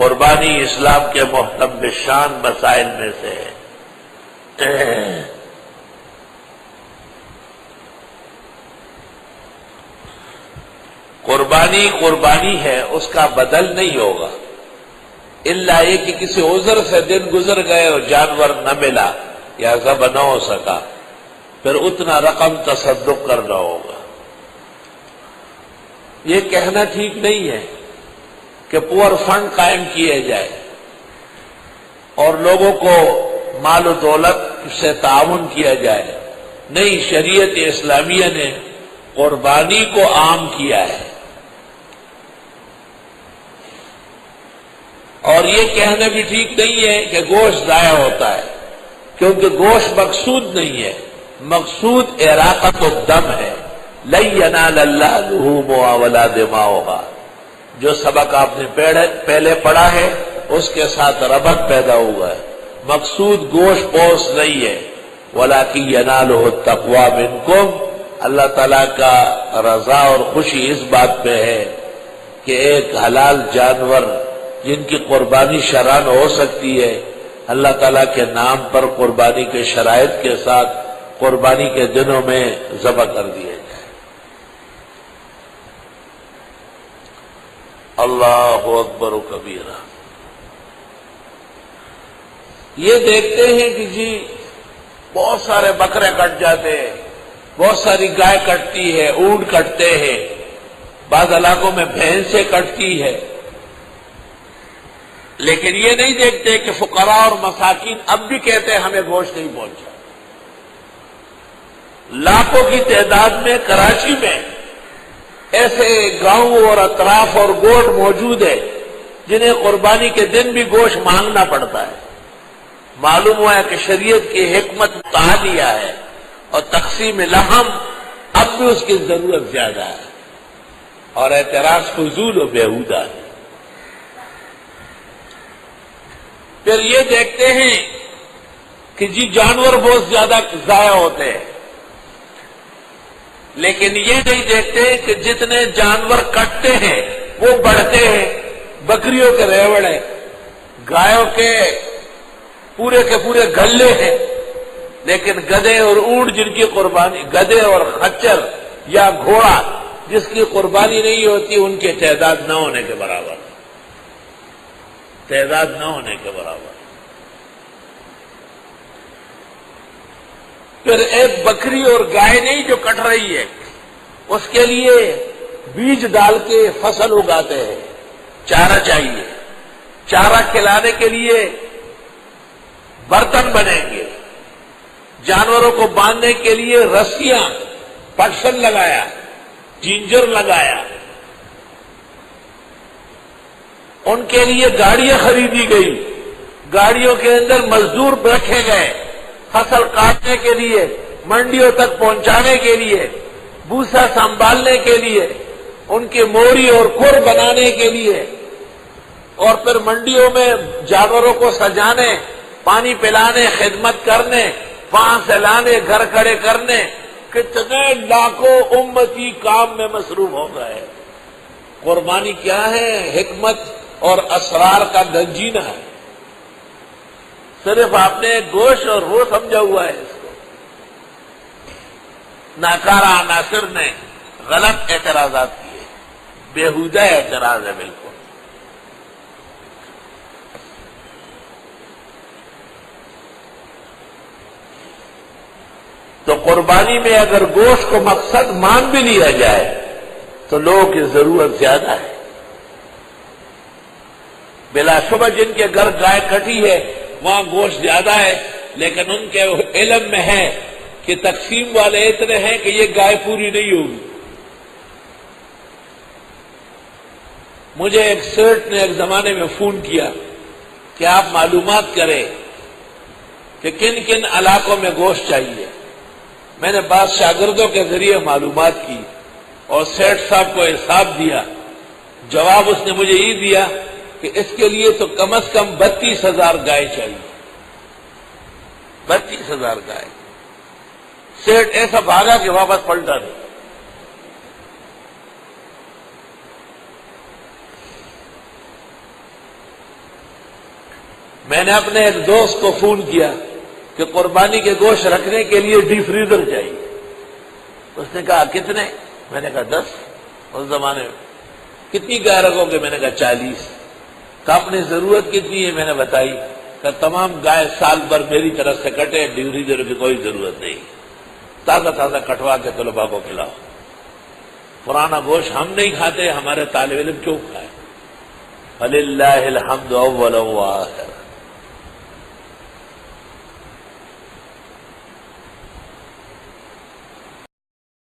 قربانی اسلام کے محتم شان مسائل میں سے ہے۔ قربانی قربانی ہے، اس کا بدل نہیں ہوگا، الا یہ کہ کسی عذر سے دن گزر گئے اور جانور نہ ملا یا ذبح نہ ہو سکا، پھر اتنا رقم تصدق کرنا ہوگا۔ یہ کہنا ٹھیک نہیں ہے کہ پور فنڈ قائم کیے جائے اور لوگوں کو مال و دولت سے تعاون کیا جائے، نہیں، شریعت اسلامیہ نے قربانی کو عام کیا ہے۔ اور یہ کہنا بھی ٹھیک نہیں ہے کہ گوشت ضائع ہوتا ہے، کیونکہ گوشت مقصود نہیں ہے، مقصود اراقۃ الدم ہے۔ لن ینال اللہ لحومها ولا دماؤها، جو سبق آپ نے پہلے پڑھا ہے اس کے ساتھ ربط پیدا ہوا ہے، مقصود گوشت پوش نہیں ہے۔ ولکن ینالہ التقوی منکم، اللہ تعالیٰ کا رضا اور خوشی اس بات پہ ہے کہ ایک حلال جانور جن کی قربانی شرعاً ہو سکتی ہے، اللہ تعالیٰ کے نام پر قربانی کے شرائط کے ساتھ قربانی کے دنوں میں ذبح کر دیا جائے۔ اللہ اکبر و کبیرہ۔ یہ دیکھتے ہیں کہ جی بہت سارے بکرے کٹ جاتے ہیں، بہت ساری گائے کٹتی ہے، اونٹ کٹتے ہیں، بعض علاقوں میں بھینسیں کٹتی ہے، لیکن یہ نہیں دیکھتے کہ فقراء اور مساکین اب بھی کہتے ہیں ہمیں گوشت نہیں پہنچا۔ لاکھوں کی تعداد میں کراچی میں ایسے گاؤں اور اطراف اور گوٹ موجود ہے جنہیں قربانی کے دن بھی گوشت مانگنا پڑتا ہے۔ معلوم ہوا ہے کہ شریعت کی حکمت تعالیہ ہے اور تقسیم لحم اب بھی اس کی ضرورت زیادہ ہے، اور اعتراض فضول و بیہودہ ہے۔ پھر یہ دیکھتے ہیں کہ جی جانور بہت زیادہ ضائع ہوتے ہیں، لیکن یہ نہیں دیکھتے کہ جتنے جانور کٹتے ہیں وہ بڑھتے ہیں۔ بکریوں کے ریوڑ ہیں، گایوں کے پورے گلے ہیں، لیکن گدھے اور اونٹ جن کی قربانی، گدھے اور خچر یا گھوڑا جس کی قربانی نہیں ہوتی، ان کی تعداد نہ ہونے کے برابر، تعداد نہ ہونے کے برابر۔ پھر ایک بکری اور گائے نہیں جو کٹ رہی ہے، اس کے لیے بیج ڈال کے فصل اگاتے ہیں، چارہ چاہیے، چارہ کھلانے کے لیے برتن بنیں گے، جانوروں کو باندھنے کے لیے رسیاں، پٹسن لگایا، جنجر لگایا، ان کے لیے گاڑیاں خریدی گئی، گاڑیوں کے اندر مزدور رکھے گئے، فصل کاٹنے کے لیے، منڈیوں تک پہنچانے کے لیے، بھوسا سنبھالنے کے لیے، ان کی موری اور کھر بنانے کے لیے، اور پھر منڈیوں میں جانوروں کو سجانے، پانی پلانے، خدمت کرنے، وہاں سے لانے، گھر کھڑے کرنے، کتنے لاکھوں امتی کام میں مصروف ہو گئے۔ قربانی کیا ہے؟ حکمت اور اسرار کا گنجینہ ہے۔ صرف آپ نے گوشت اور وہ سمجھا ہوا ہے اس کو۔ ناکارہ عناصر نے غلط اعتراضات کیے، بیہودہ اعتراض ہے بالکل۔ تو قربانی میں اگر گوشت کو مقصد مان بھی لیا جائے تو لوگوں کی ضرورت زیادہ ہے۔ بلا شبہ جن کے گھر گائے کٹی ہے وہاں گوشت زیادہ ہے، لیکن ان کے علم میں ہے کہ تقسیم والے اتنے ہیں کہ یہ گائے پوری نہیں ہوگی۔ مجھے ایک سیٹ نے ایک زمانے میں فون کیا کہ آپ معلومات کریں کہ کن کن علاقوں میں گوشت چاہیے۔ میں نے بعض شاگردوں کے ذریعے معلومات کی اور سیٹ صاحب کو حساب دیا۔ جواب اس نے مجھے یہ دیا کہ اس کے لیے تو کم از کم 32,000 گائے چاہیے، 32,000 گائے۔ سیٹ ایسا بھاگا کہ واپس پلٹا نہیں۔ میں نے اپنے ایک دوست کو فون کیا کہ قربانی کے گوشت رکھنے کے لیے ڈی فریزر چاہیے. اس نے کہا کتنے؟ میں نے کہا 10. اس زمانے میں کتنی گائے رکھو گے؟ میں نے کہا 40. کہا اپنی ضرورت کتنی ہے؟ میں نے بتائی. کہ تمام گائے سال بھر میری طرف سے کٹے، ڈی فریزر کی کوئی ضرورت نہیں، تازہ تازہ کٹوا کے طلباء کو کھلاؤ. پرانا گوشت ہم نہیں کھاتے، ہمارے طالب علم کیوں کھائے؟ فللہ الحمد اولا وآخرا.